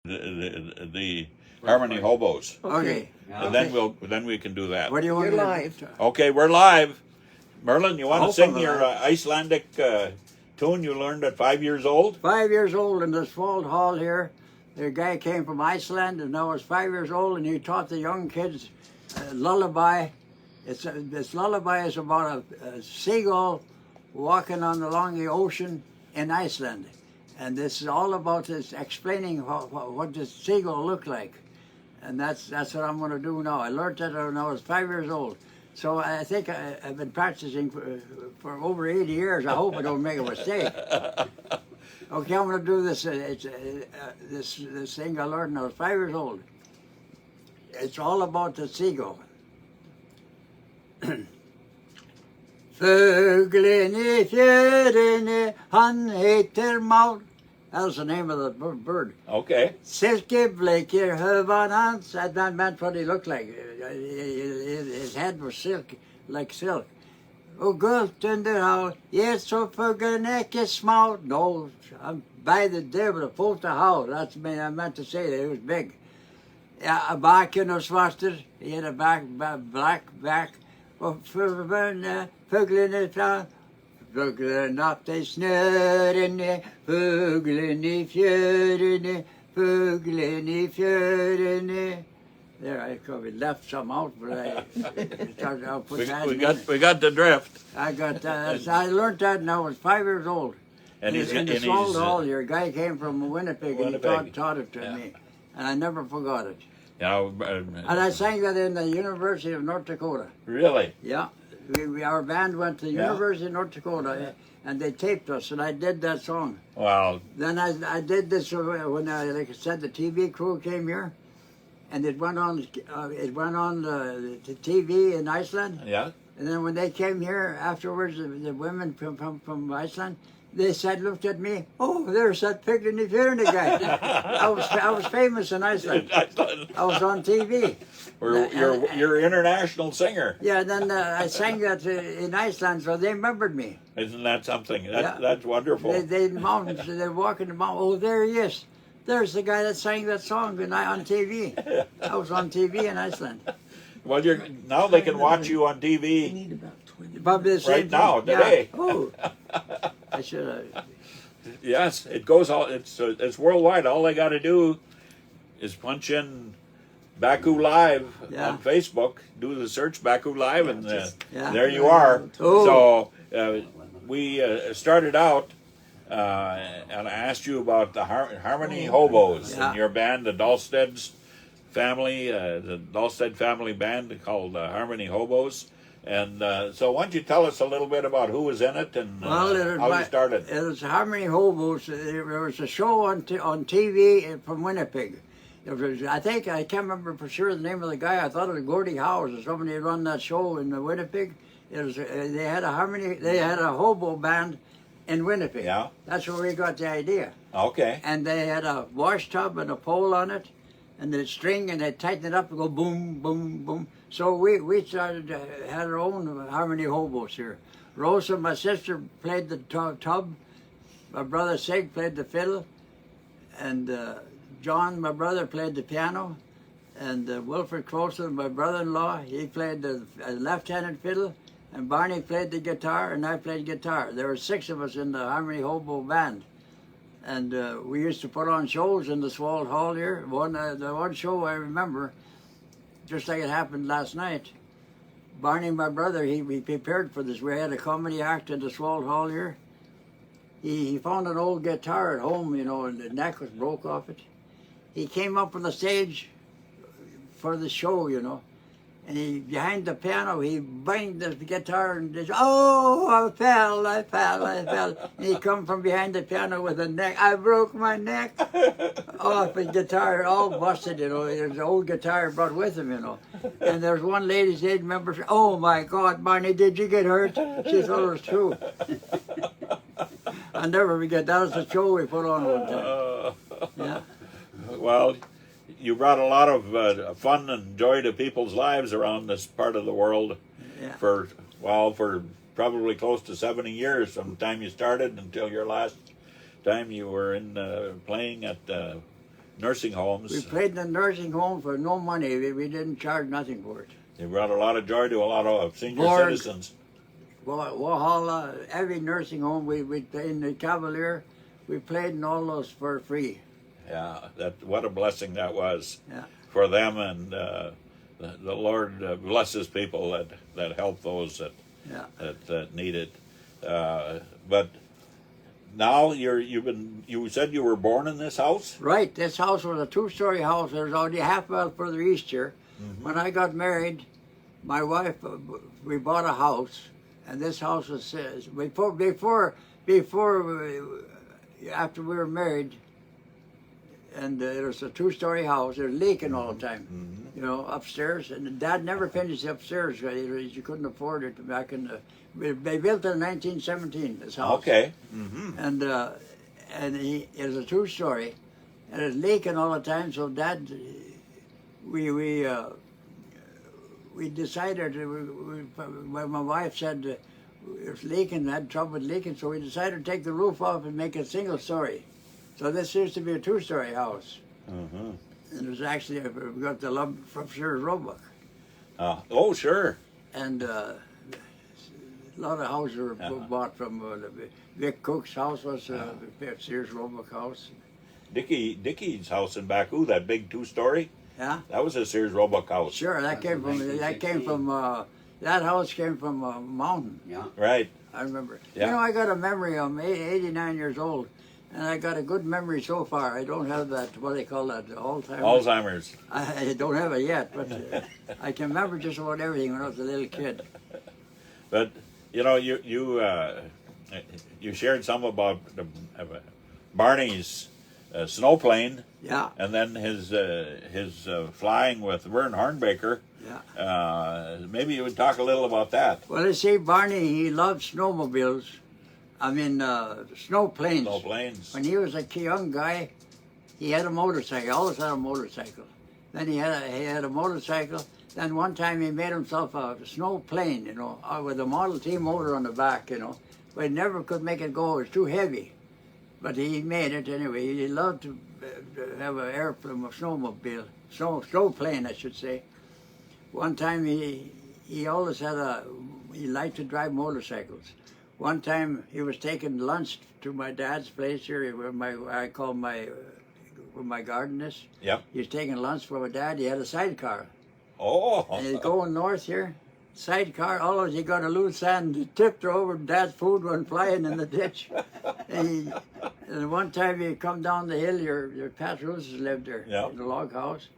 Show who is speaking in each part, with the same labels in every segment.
Speaker 1: the Harmony Hobos.
Speaker 2: Okay.
Speaker 1: And then we can do that.
Speaker 2: What do you want?
Speaker 3: You're live.
Speaker 1: Okay, we're live. Merlyn, you want to sing
Speaker 2: Hopefully.
Speaker 1: your Icelandic tune you learned at 5 years old?
Speaker 2: 5 years old in this Swald Hall here. The guy came from Iceland and now was 5 years old, and he taught the young kids lullaby. This lullaby is about a seagull walking along the ocean in Iceland. And this is all about this explaining what this seagull looked like. And that's what I'm going to do now. I learned that when I was 5 years old. So I think I've been practicing for over 80 years. I hope I don't make a mistake. Okay, I'm going to do this. This thing I learned when I was 5 years old. It's all about the seagull. Fuglin I fjörunni, hann heitir Már. That's the name of the bird.
Speaker 1: Okay.
Speaker 2: Silkebleikir höfan hans. That meant what he looked like. His head was silk, like silk. Og gult under hár, ég så fuglin ekki smá. No, I'm by the devil, a foot of hár. That's what I meant to say, that he was big. Ja, baken og svarter. He had a black back. Og fuglin fra. Fuglin opp i snørene, fuglin I fjørene, fuglin I fjørene. There, I probably left some out, but I'll put that in.
Speaker 1: We got the drift.
Speaker 2: I got that. I learned that when I was 5 years old.
Speaker 1: And he's
Speaker 2: in the Swald Hall here. A guy came from Winnipeg, and he taught it to me. And I never forgot it.
Speaker 1: Yeah,
Speaker 2: And I sang that in the University of North Dakota.
Speaker 1: really?
Speaker 2: Yeah. Our band went to the University of North Dakota, and they taped us, and I did that song.
Speaker 1: Wow.
Speaker 2: Then I did this when, like I said, the TV crew came here, and it went on. The TV in Iceland.
Speaker 1: Yeah.
Speaker 2: And then when they came here afterwards, the women from Iceland, they said, looked at me. Oh, there's that pig in the Fjörne guy. I was famous in Iceland. I was on TV.
Speaker 1: You're an international singer.
Speaker 2: Yeah, then I sang that in Iceland, so they remembered me.
Speaker 1: Isn't that something? That's wonderful.
Speaker 2: They mountains, they're walking the mountain. Oh, there he is. There's the guy that sang that song on TV. I was on TV in Iceland.
Speaker 1: Well, now they can watch you on TV
Speaker 2: Probably the same
Speaker 1: right now,
Speaker 2: thing.
Speaker 1: today.
Speaker 2: Yeah. Oh, I should have.
Speaker 1: Yes, it goes all. It's worldwide. All they got to do is punch in Baku Live on Facebook. Do the search Baku Live, and there you are.
Speaker 2: Oh.
Speaker 1: So we started out, and I asked you about the Harmony Hobos and your band, the Dalsted's family, the Dalsted family band called Harmony Hobos. And so why don't you tell us a little bit about who was in it and how you started?
Speaker 2: It was Harmony Hobos. There was a show on TV from Winnipeg. I think, I can't remember for sure the name of the guy. I thought it was Gordie Howes or somebody had run that show in Winnipeg. They had a hobo band in Winnipeg. Yeah. That's where we got the idea.
Speaker 1: Okay.
Speaker 2: And they had a wash tub and a pole on it, and the string, and they tighten it up and go boom, boom, boom. So we started, had our own Harmony Hobos here. Rosa, my sister, played the tub. My brother Sig played the fiddle. And John, my brother, played the piano. And Wilfred Crowson, my brother-in-law, he played the left-handed fiddle. And Barney played the guitar, and I played guitar. There were 6 of us in the Harmony Hobo band. And we used to put on shows in the Swald Hall here. The one show I remember, just like it happened last night, Barney, my brother, he prepared for this. We had a comedy act in the Swald Hall here. He found an old guitar at home, you know, and the neck was broke off it. He came up on the stage for the show, you know, and behind the piano, he banged the guitar and just, oh, I fell. And he come from behind the piano with a neck. I broke my neck off the guitar, all busted, you know. There's an old guitar brought with him, you know. And there's one lady, she remember, oh my God, Barney, did you get hurt? She thought it was true. I'll never forget, that was the show we put on one time. Yeah.
Speaker 1: Well, you brought a lot of fun and joy to people's lives around this part of the world for probably close to 70 years from the time you started until your last time you were in playing at nursing homes.
Speaker 2: We played in a nursing home for no money. We didn't charge nothing for it.
Speaker 1: You brought a lot of joy to a lot of senior
Speaker 2: Board.
Speaker 1: citizens.
Speaker 2: Walhalla, every nursing home we played in the Cavalier, we played in all those for free.
Speaker 1: Yeah, what a blessing that was
Speaker 2: Yeah.
Speaker 1: for them, and the Lord blesses people that help those that need it. But now you said you were born in this house?
Speaker 2: Right, this house was a two-story house. It was only half a mile further east here.
Speaker 1: Mm-hmm.
Speaker 2: When I got married, my wife, we bought a house, and this house was after we were married, and it was a two-story house. It was leaking all the time,
Speaker 1: Mm-hmm.
Speaker 2: you know, upstairs. And Dad never finished the upstairs because you couldn't afford it back in the. They built it in 1917. This house.
Speaker 1: Okay. Mm-hmm.
Speaker 2: And it was a two-story, and it was leaking all the time. So Dad, we decided when my wife said it was leaking, had trouble with leaking, so we decided to take the roof off and make it a single story. So this used to be a two-story house.
Speaker 1: Mm-hmm.
Speaker 2: And it was actually, we got the lumber from Sears Roebuck.
Speaker 1: Oh, sure.
Speaker 2: And a lot of houses were bought from Vic Cook's house was Sears Roebuck house.
Speaker 1: Dickie's house in Baku, that big two-story,
Speaker 2: Yeah,
Speaker 1: that was a Sears Roebuck house.
Speaker 2: sure. That house came from a mountain.
Speaker 3: Yeah.
Speaker 1: Right.
Speaker 2: I remember.
Speaker 1: Yeah.
Speaker 2: You know, I got a memory. I'm 89 years old, and I got a good memory so far. I don't have that, what do they call that,
Speaker 1: Alzheimer's.
Speaker 2: I don't have it yet, but I can remember just about everything when I was a little kid.
Speaker 1: But you know, you shared some about Barney's snowplane,
Speaker 2: Yeah,
Speaker 1: and then his flying with Vern Hornbaker.
Speaker 2: yeah.
Speaker 1: Maybe you would talk a little about that.
Speaker 2: Well, you see, Barney, he loved snowmobiles. I mean, snow planes.
Speaker 1: Snowplanes.
Speaker 2: When he was a young guy, he had a motorcycle. He always had a motorcycle. Then he had a motorcycle. Then one time he made himself a snow plane, you know, with a Model T motor on the back, you know. But he never could make it go. It was too heavy. But he made it anyway. He loved to have an airplane, a snowmobile, snow plane, I should say. One time he always he liked to drive motorcycles. One time he was taking lunch to my dad's place here, where my garden is.
Speaker 1: Yep.
Speaker 2: He was taking lunch for my dad. He had a sidecar.
Speaker 1: Oh.
Speaker 2: And he's going north here. Sidecar, always he got a loose sand, tipped her over. Dad's food went flying in the ditch. And one time he come down the hill, your Pat Rooses lived there,
Speaker 1: Yep.
Speaker 2: in the log house.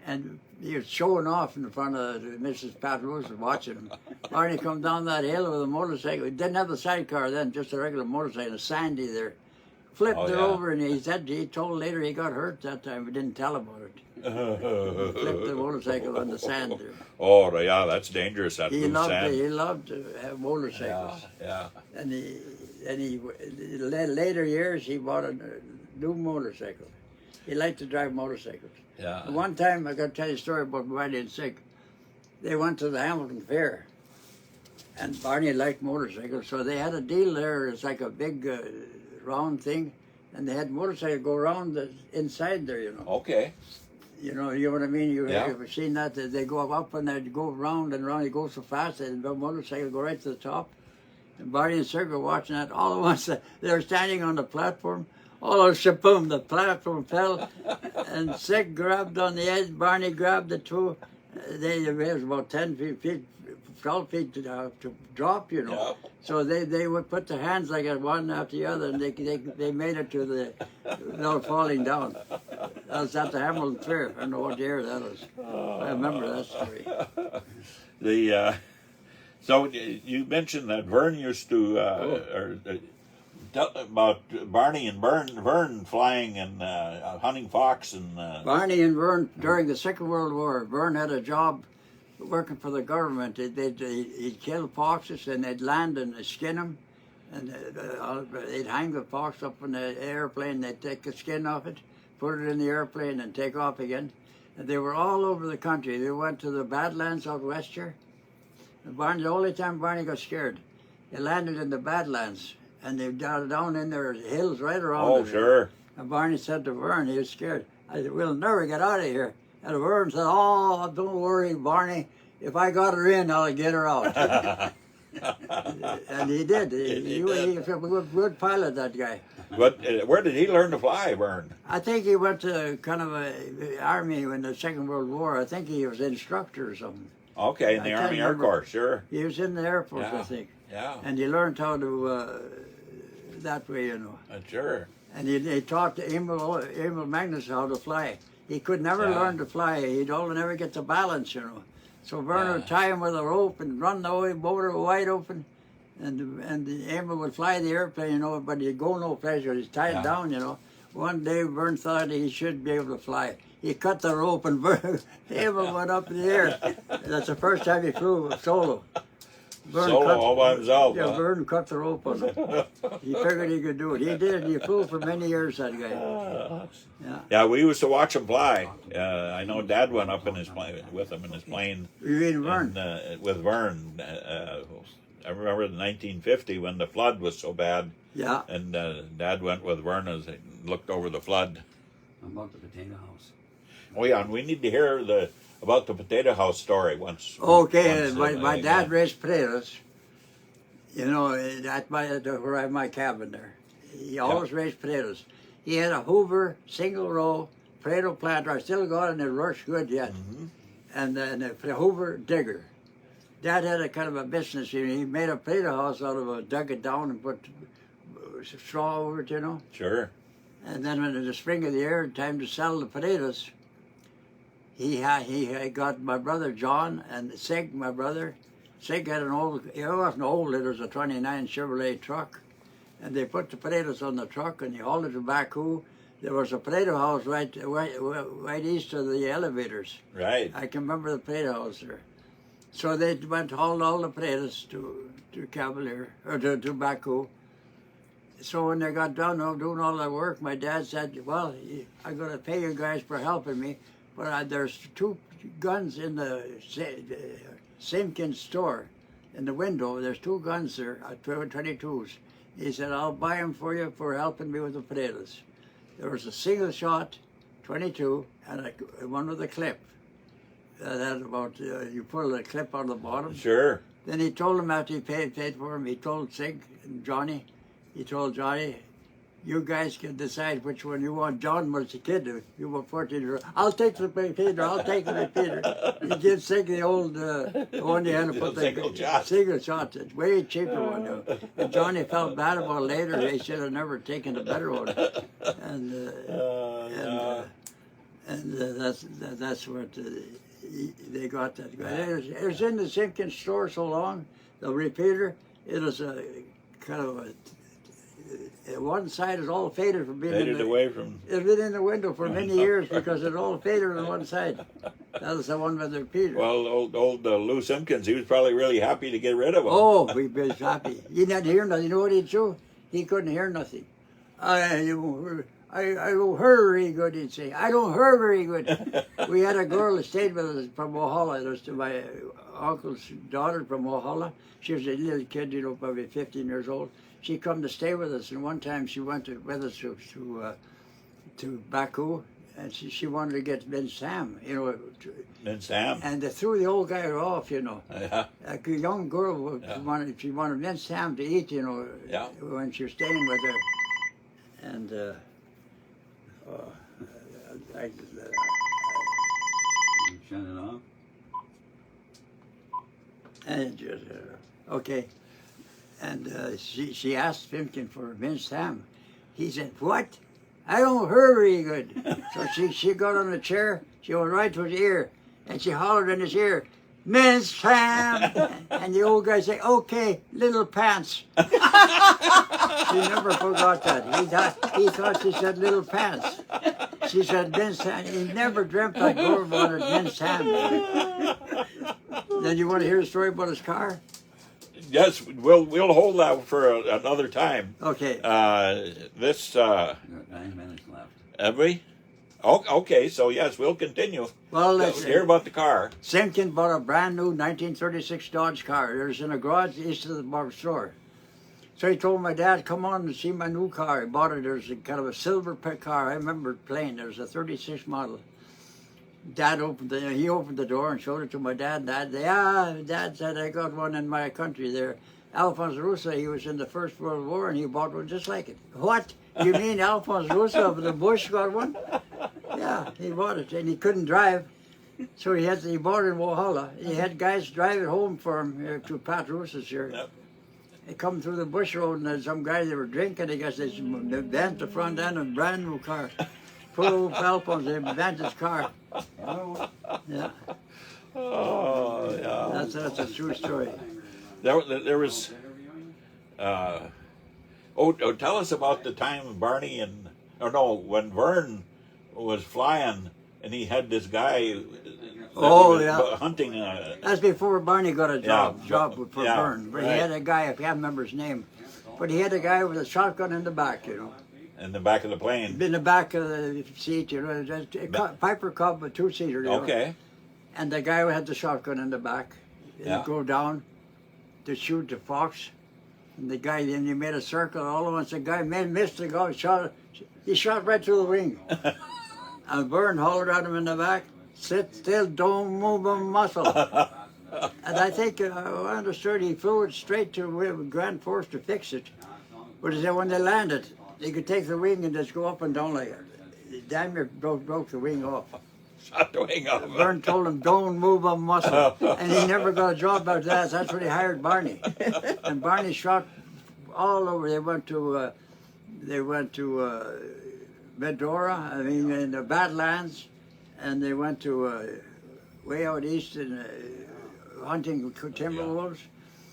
Speaker 2: And he was showing off in front of Mrs. Pat Rose watching him. Barney come down that hill with a motorcycle. He didn't have the sidecar then, just a regular motorcycle, a Sandy there. Flipped
Speaker 1: Oh,
Speaker 2: it
Speaker 1: yeah.
Speaker 2: over, and he told later he got hurt that time. We didn't tell about it. Flipped the motorcycle on the sand there.
Speaker 1: Oh, yeah, that's dangerous. That
Speaker 2: He
Speaker 1: loose
Speaker 2: loved
Speaker 1: sand.
Speaker 2: he loved to have motorcycles.
Speaker 1: Yeah.
Speaker 2: And later years he bought a new motorcycle. He liked to drive motorcycles.
Speaker 1: Yeah.
Speaker 2: One time, I got to tell you a story about Barney and Sig. They went to the Hamilton Fair, and Barney liked motorcycles, so they had a deal there. It's like a big round thing, and they had motorcycles go around inside there, you know.
Speaker 1: Okay.
Speaker 2: You know what I mean? You've
Speaker 1: Yeah.
Speaker 2: ever seen that? They go up and they go round and round. They go so fast, and the motorcycle go right to the top. And Barney and Sig were watching that. All at once, they were standing on the platform. All of a shaboom, the platform fell, and Sig grabbed on the edge. Barney grabbed the two. It was about 10 feet, 12 feet to drop, you know.
Speaker 1: Yeah.
Speaker 2: So they would put their hands like that, one after the other, and they made it to without falling down. That was at the Hamilton Fair. I don't know what year that was. I remember that story.
Speaker 1: So you mentioned that Vern used to tell about Barney and Vern flying and hunting fox and.
Speaker 2: Barney and Vern, during the Second World War, Vern had a job working for the government. He'd kill foxes and they'd land and they'd skin them. And they'd hang the fox up in the airplane. They'd take the skin off it, put it in the airplane and take off again. And they were all over the country. They went to the Badlands out west here. And the only time Barney got scared, they landed in the Badlands. And they down in their hills right around.
Speaker 1: Oh,
Speaker 2: it.
Speaker 1: sure.
Speaker 2: And Barney said to Vern, he was scared. I said, we'll never get out of here. And Vern said, oh, don't worry, Barney. If I got her in, I'll get her out. And he did. He was a good pilot, that guy.
Speaker 1: But where did he learn to fly, Vern?
Speaker 2: I think he went to kind of a army in the Second World War. I think he was an instructor or something.
Speaker 1: Okay, in the Army Air Corps, sure.
Speaker 2: He was in the Air Force,
Speaker 1: Yeah.
Speaker 2: I think.
Speaker 1: Yeah.
Speaker 2: And he learned how to, that way, you know.
Speaker 1: Sure.
Speaker 2: And he taught Emil Magnus how to fly. He could never learn to fly. He'd only never get the balance, you know. So Vern would tie him with a rope and run the motor wide open, and Emil would fly the airplane, you know, but he'd go no place. He's tied down, you know. One day Vern thought he should be able to fly. He cut the rope and Emil went up in the air. That's the first time he flew solo.
Speaker 1: Solo all by himself.
Speaker 2: Yeah,
Speaker 1: huh?
Speaker 2: Vern cut the rope on him. He figured he could do it. He did. He flew for many years, that guy. Yeah.
Speaker 1: Yeah, we used to watch him fly. I know Dad went up in his plane with him in his plane.
Speaker 2: You mean Vern?
Speaker 1: With Vern. I remember in 1950 when the flood was so bad.
Speaker 2: Yeah.
Speaker 1: And Dad went with Vern as they looked over the flood.
Speaker 3: About the potato house.
Speaker 1: Oh yeah, and we need to hear about the potato house story once.
Speaker 2: Okay,
Speaker 1: once,
Speaker 2: my dad raised potatoes. You know, at where I have my cabin there. He always raised potatoes. He had a Hoover single row potato planter. I still got it and it works good yet. And then a Hoover digger. Dad had a kind of a business. He made a potato house out of it, dug it down and put straw over it, you know.
Speaker 1: Sure.
Speaker 2: And then when in the spring of the year, time to sell the potatoes, he got my brother John and Sig, my brother. Sig had an old, it wasn't old, it was a 29 Chevrolet truck. And they put the potatoes on the truck and he hauled it to Baku. There was a potato house right east of the elevators.
Speaker 1: Right.
Speaker 2: I can remember the potato house there. So they went hauled all the potatoes to Cavalier, or to Baku. So when they got done doing all that work, my dad said, well, I'm going to pay you guys for helping me, but there's 2 guns in the Simpkins store. In the window, there's 2 guns there, 22s. He said, I'll buy them for you for helping me with the potatoes. There was a single shot, 22, and one with a clip. That about, you pull the clip on the bottom.
Speaker 1: Sure.
Speaker 2: Then he told him after he paid for him, he told Sig and Johnny, he told Johnny, you guys can decide which one you want. John was a kid, you were 14. I'll take the repeater, I'll take the repeater. He gives Sig the old, the one you had to put
Speaker 1: Single shot.
Speaker 2: Single shot, it's way cheaper one. And Johnny felt bad about it later, they should have never taken the better one. And that's what they got that guy. It was in the Simpkins store so long, the repeater, it was a kind of a, one side is all faded from being
Speaker 1: Faded away from.
Speaker 2: It's been in the window for many years because it all faded on one side. That was the one with the repeater.
Speaker 1: Well, old Lou Simpkins, he was probably really happy to get rid of him.
Speaker 2: Oh, he was happy. He didn't hear nothing. You know what he'd do? He couldn't hear nothing. I don't hear very good, he'd say. I don't hear very good. We had a girl that stayed with us from Walhalla. It was to my uncle's daughter from Walhalla. She was a little kid, you know, probably 15 years old. She come to stay with us, and one time she went with us to Baku, and she wanted to get Ben Sam, you know.
Speaker 1: Ben Sam.
Speaker 2: And they threw the old guy off, you know.
Speaker 1: Yeah.
Speaker 2: A young girl, she wanted Ben Sam to eat, you know, when she was staying with her. And
Speaker 3: Shut it off.
Speaker 2: and just, okay. And she asked Pimkin for minced ham. He said, what? I don't hear very good. So she got on a chair, she went right to his ear, and she hollered in his ear, minced ham! And the old guy said, okay, little pants. She never forgot that. He thought she said little pants. She said minced ham. He never dreamt that girl wanted minced ham. Then you want to hear a story about his car?
Speaker 1: Yes, we'll hold that for another time.
Speaker 2: Okay.
Speaker 1: This.
Speaker 3: You got 9 minutes left.
Speaker 1: Have we? Oh, okay, so yes, we'll continue.
Speaker 2: Well, let's
Speaker 1: hear about the car.
Speaker 2: Simpkin bought a brand new 1936 Dodge car. It was in a garage east of the bar store. So he told my dad, come on and see my new car. He bought it. There's a kind of a silver car. I remember it plain. There was a 36 model. Dad opened he opened the door and showed it to my dad. Dad said, I got one in my country there. Alphonse Russa, he was in the First World War and he bought one just like it. What? You mean Alphonse Russa of the Bush got one? Yeah, he bought it and he couldn't drive. So he bought it in Walhalla. He had guys drive it home for him to Pat Russa's here.
Speaker 1: Yep.
Speaker 2: They come through the bush road and there's some guys that were drinking. I guess they bent the front end of a brand new car. Full of Alphonse, they bent his car. Yeah.
Speaker 1: Oh, yeah.
Speaker 2: That's a true story.
Speaker 1: There was. Tell us about the time Barney when Vern was flying and he had this guy. Hunting.
Speaker 2: That's before Barney got a job for
Speaker 1: yeah,
Speaker 2: Vern. But
Speaker 1: right.
Speaker 2: he had a guy, I can't remember his name, but he had a guy with a shotgun in the back, you know.
Speaker 1: In the back of the plane.
Speaker 2: In the back of the seat, you know, Piper Cub, a two-seater. You know?
Speaker 1: Okay.
Speaker 2: And the guy had the shotgun in the back. He'd go down to shoot the fox. And the guy, then he made a circle. All at once, the guy missed the guy, he shot right through the wing. And Vern hollered at him in the back, sit still, don't move a muscle. And I think, I understood he flew it straight to Grand Force to fix it. But he said when they landed, they could take the wing and just go up and down like it. Damn near broke the wing off.
Speaker 1: Shot the wing off.
Speaker 2: Vern told him, don't move a muscle. And he never got a job after that. That's when he hired Barney. And Barney shot all over. They went to Medora, in the Badlands, and they went to way out east in hunting timber wolves.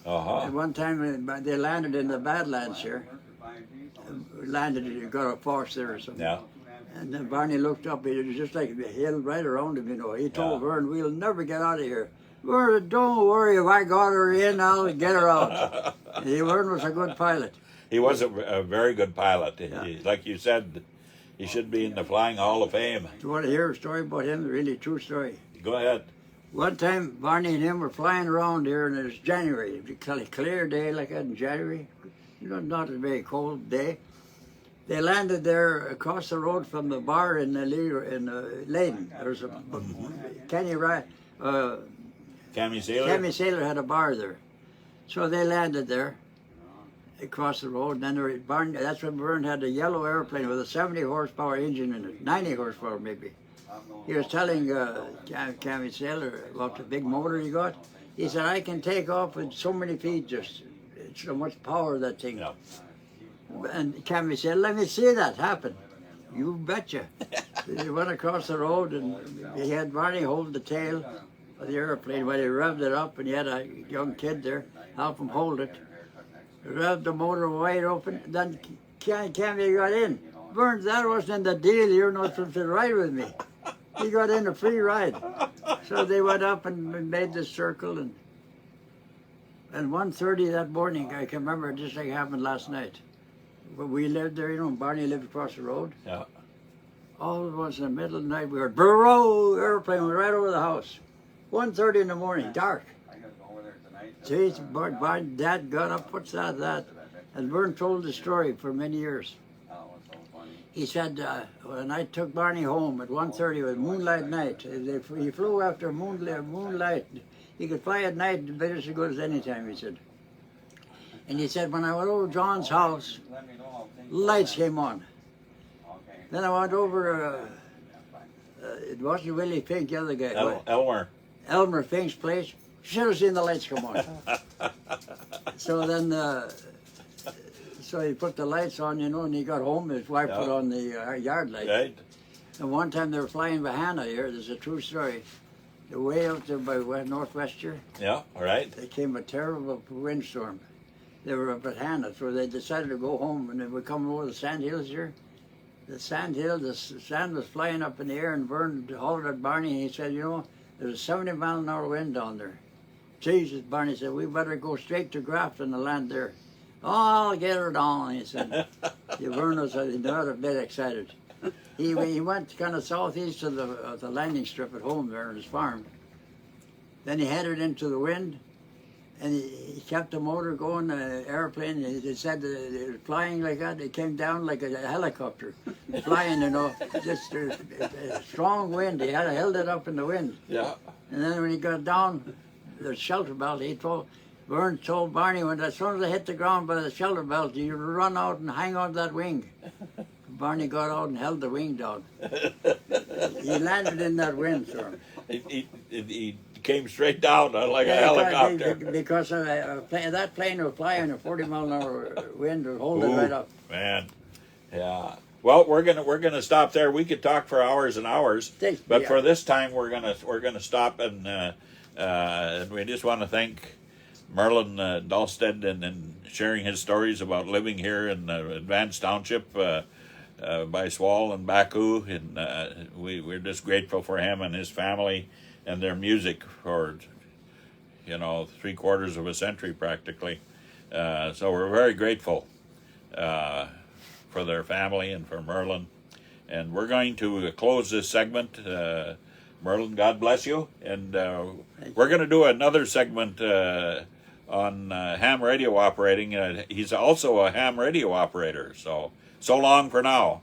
Speaker 2: At one time they landed in the Badlands here. Got a fox there or something.
Speaker 1: Yeah.
Speaker 2: And then Barney looked up, it was just like a hill right around him, you know. He told Vern, we'll never get out of here. Vern, don't worry, if I got her in, I'll get her out. Vern was a good pilot.
Speaker 1: He was a very good pilot. Like you said, he should be in the Flying Hall of Fame.
Speaker 2: You want to hear a story about him? Really true story.
Speaker 1: Go ahead.
Speaker 2: One time, Barney and him were flying around here, and it was January. It was a clear day like that in January. You know, not a very cold day. They landed there across the road from the bar in Leyden. There's a
Speaker 1: Cammy Sailor?
Speaker 2: Cammy Sailor had a bar there. So they landed there across the road. And then that's when Vern had a yellow airplane with a 70 horsepower engine in it, 90 horsepower maybe. He was telling Cammy Sailor about the big motor he got. He said, I can take off with so many feet, just it's so much power, that thing.
Speaker 1: Yeah.
Speaker 2: And Cammy said, let me see that happen. You betcha. He went across the road and he had Barney hold the tail of the airplane when he revved it up, and he had a young kid there help him hold it. He revved the motor wide open, then Cammy got in. Burns, that wasn't in the deal, you're not supposed to ride with me. He got in a free ride. So they went up and made this circle, and 1:30 that morning, I can remember it just like it happened last night. We lived there, you know, and Barney lived across the road.
Speaker 1: Yeah.
Speaker 2: All at once in the middle of the night, we heard, burrow, airplane went right over the house. 1:30 in the morning, dark. Jeez, Dad got up, what's that? And Vern told the story for many years. He said, when I took Barney home at 1:30, it was moonlight night. He flew after moonlight. He could fly at night about as good as any time, he said. And he said, when I went over John's house, lights came on. Then I went over, it wasn't Willie Fink, the other guy. Elmer Fink's place. Should have seen the lights come on. So then, so he put the lights on, you know, and he got home. His wife put on the yard light.
Speaker 1: Right.
Speaker 2: And one time they were flying by Hannah here. There's a true story. They're way out there by northwest here.
Speaker 1: Yeah, all right.
Speaker 2: There came a terrible windstorm. They were up at Hannah, so they decided to go home. And they were coming over the sand hills here. The sand was flying up in the air, and Vern hollered at Barney, and he said, you know, there's a 70-mile-an-hour wind down there. Jesus, Barney said, we better go straight to Grafton and land there. Oh, I'll get her down, he said. Vern was not a bit excited. He went kind of southeast of the landing strip at home there on his farm. Then he headed into the wind, and he kept the motor going, the airplane. They said that it was flying like that. It came down like a helicopter, flying, just a strong wind. He had held it up in the wind.
Speaker 1: Yeah.
Speaker 2: And then when he got down, the shelter belt, Vern told Barney, when as soon as I hit the ground by the shelter belt, you run out and hang on that wing. Barney got out and held the wing down. He landed in that wind, sir.
Speaker 1: He came straight down like a helicopter.
Speaker 2: Because that plane was flying a 40-mile-an-hour wind would hold it right up.
Speaker 1: Man, yeah. Well, we're gonna stop there. We could talk for hours and hours, but for this time, we're gonna stop and we just want to thank Merlyn Dalsted and sharing his stories about living here in Advanced Township by Swall and Baku, and we're just grateful for him and his family and their music for 3/4 of a century practically. So we're very grateful for their family and for Merlyn. And we're going to close this segment. Merlyn, God bless you. And we're going to do another segment on ham radio operating. He's also a ham radio operator. So long for now.